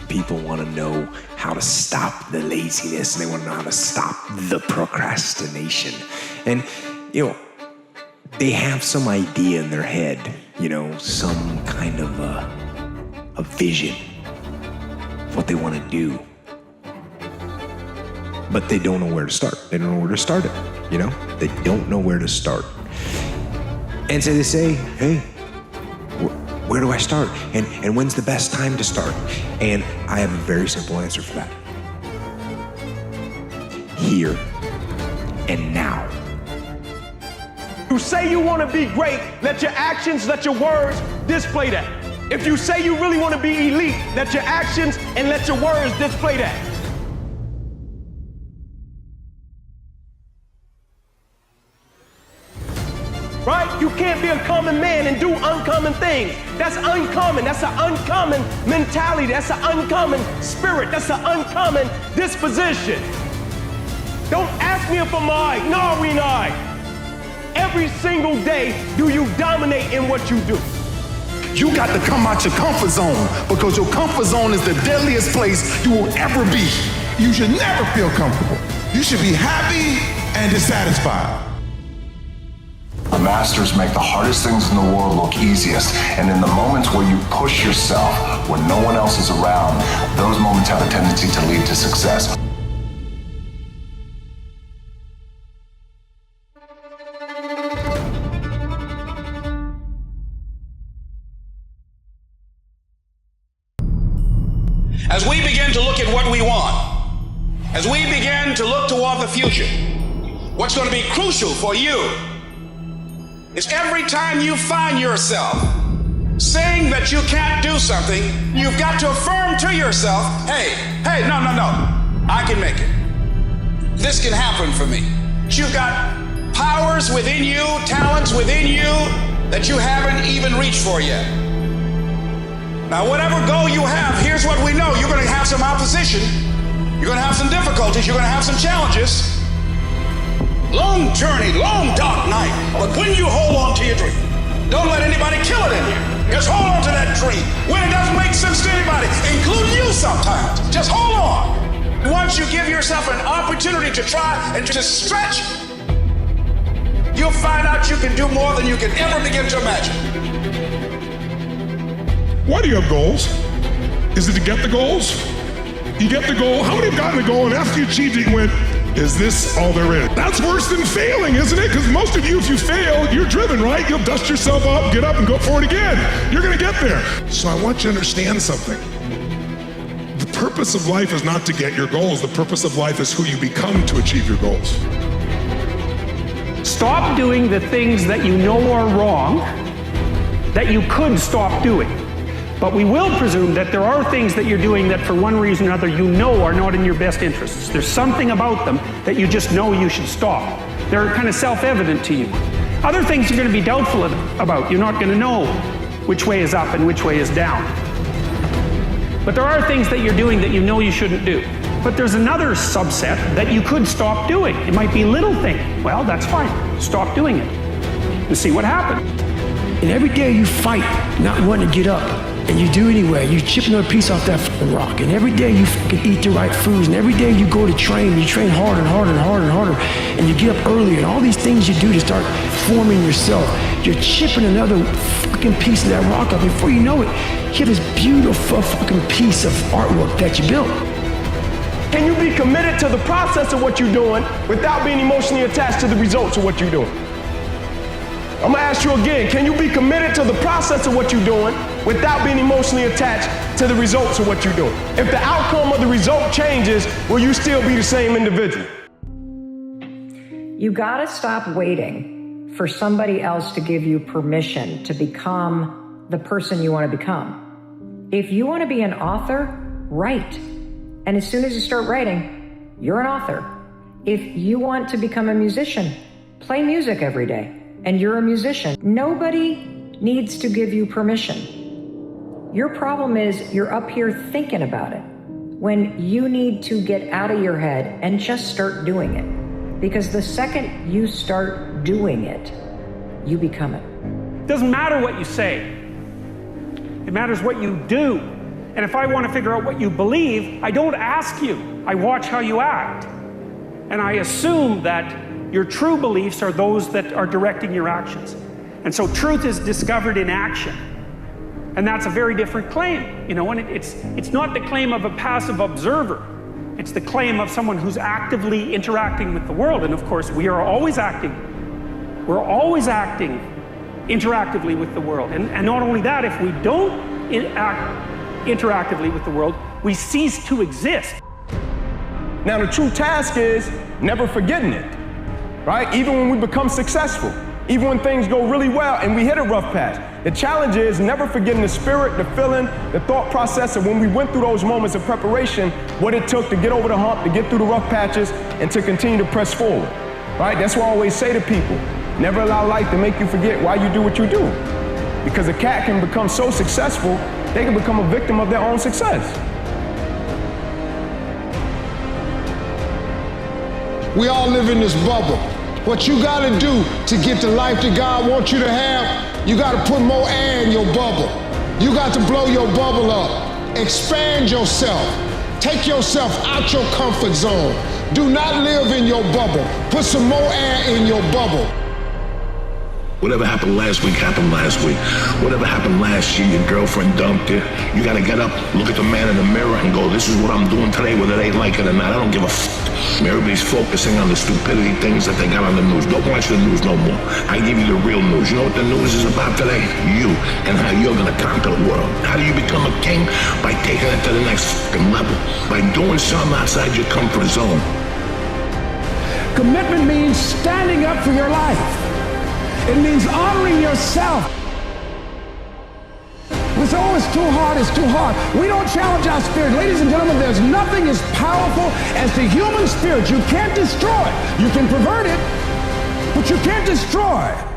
people want to know how to stop the laziness, and they want to know how to stop the procrastination. And, they have some idea in their head, some kind of a vision of what they want to do. But they don't know where to start. They don't know where to start it, They don't know where to start. And so they say, hey, where do I start? And when's the best time to start? And I have a very simple answer for that. Here and now. You say you want to be great, let your actions, let your words display that. If you say you really want to be elite, let your actions and let your words display that. Right? You can't be a common man and do uncommon things. That's uncommon. That's an uncommon mentality. That's an uncommon spirit. That's an uncommon disposition. Don't ask me if I'm I. No, we not. Every single day, do you dominate in what you do? You got to come out your comfort zone, because your comfort zone is the deadliest place you will ever be. You should never feel comfortable. You should be happy and dissatisfied. The masters make the hardest things in the world look easiest, and in the moments where you push yourself, when no one else is around, those moments have a tendency to lead to success. As we begin to look at what we want, as we begin to look toward the future, what's going to be crucial for you is every time you find yourself saying that you can't do something, you've got to affirm to yourself, hey, no, I can make it. This can happen for me. You've got powers within you, talents within you that you haven't even reached for yet. Now, whatever goal you have, here's what we know. You're going to have some opposition. You're going to have some difficulties. You're going to have some challenges. Long journey, long dark night. But when you hold on to your dream, don't let anybody kill it in you. Just hold on to that dream. When it doesn't make sense to anybody, including you sometimes, just hold on. Once you give yourself an opportunity to try and to stretch, you'll find out you can do more than you can ever begin to imagine. Why do you have goals? Is it to get the goals? You get the goal. How many have gotten the goal and after you achieved it, you went, is this all there is? That's worse than failing, isn't it? Because most of you, if you fail, you're driven, right? You'll dust yourself up, get up and go for it again. You're going to get there. So I want you to understand something. The purpose of life is not to get your goals. The purpose of life is who you become to achieve your goals. Stop doing the things that you know are wrong that you could stop doing. But we will presume that there are things that you're doing that for one reason or another you know are not in your best interests. There's something about them that you just know you should stop. They're kind of self-evident to you. Other things you're going to be doubtful about. You're not going to know which way is up and which way is down. But there are things that you're doing that you know you shouldn't do. But there's another subset that you could stop doing. It might be a little thing. Well, that's fine. Stop doing it and see what happens. And every day you fight not wanting to get up. And you do anyway. You chip another piece off that fucking rock. And every day you fucking eat the right foods. And every day you go to train. You train harder and harder and harder and harder. And you get up earlier. And all these things you do to start forming yourself. You're chipping another fucking piece of that rock up. Before you know it, you have this beautiful fucking piece of artwork that you built. Can you be committed to the process of what you're doing without being emotionally attached to the results of what you're doing? I'm gonna ask you again, can you be committed to the process of what you're doing without being emotionally attached to the results of what you're doing? If the outcome of the result changes, will you still be the same individual? You gotta stop waiting for somebody else to give you permission to become the person you wanna become. If you wanna be an author, write. And as soon as you start writing, you're an author. If you want to become a musician, play music every day. And you're a musician. Nobody needs to give you permission. Your problem is you're up here thinking about it when you need to get out of your head and just start doing it. Because the second you start doing it, you become it. It doesn't matter what you say. It matters what you do. And if I want to figure out what you believe, I don't ask you. I watch how you act. And I assume that your true beliefs are those that are directing your actions. And so truth is discovered in action. And that's a very different claim. You know, and it's not the claim of a passive observer. It's the claim of someone who's actively interacting with the world. And of course, we are always acting. We're always acting interactively with the world. And not only that, if we don't act interactively with the world, we cease to exist. Now, the true task is never forgetting it, right? Even when we become successful, even when things go really well and we hit a rough patch. The challenge is never forgetting the spirit, the feeling, the thought process of when we went through those moments of preparation, what it took to get over the hump, to get through the rough patches, and to continue to press forward, right? That's why I always say to people, never allow life to make you forget why you do what you do. Because a cat can become so successful, they can become a victim of their own success. We all live in this bubble. What you gotta do to get the life that God wants you to have, you gotta put more air in your bubble. You got to blow your bubble up. Expand yourself. Take yourself out your comfort zone. Do not live in your bubble. Put some more air in your bubble. Whatever happened last week happened last week. Whatever happened last year, your girlfriend dumped you. You gotta get up, look at the man in the mirror and go, this is what I'm doing today, whether they like it or not. I don't give a f***. Everybody's focusing on the stupidity things that they got on the news. Don't watch the news no more. I give you the real news. You know what the news is about today? You and how you're gonna conquer the world. How do you become a king? By taking it to the next f***ing level. By doing something outside your comfort zone. Commitment means standing up for your life. It means honoring yourself. We say, oh, it's too hard, it's too hard. We don't challenge our spirit. Ladies and gentlemen, there's nothing as powerful as the human spirit. You can't destroy it. You can pervert it, but you can't destroy it.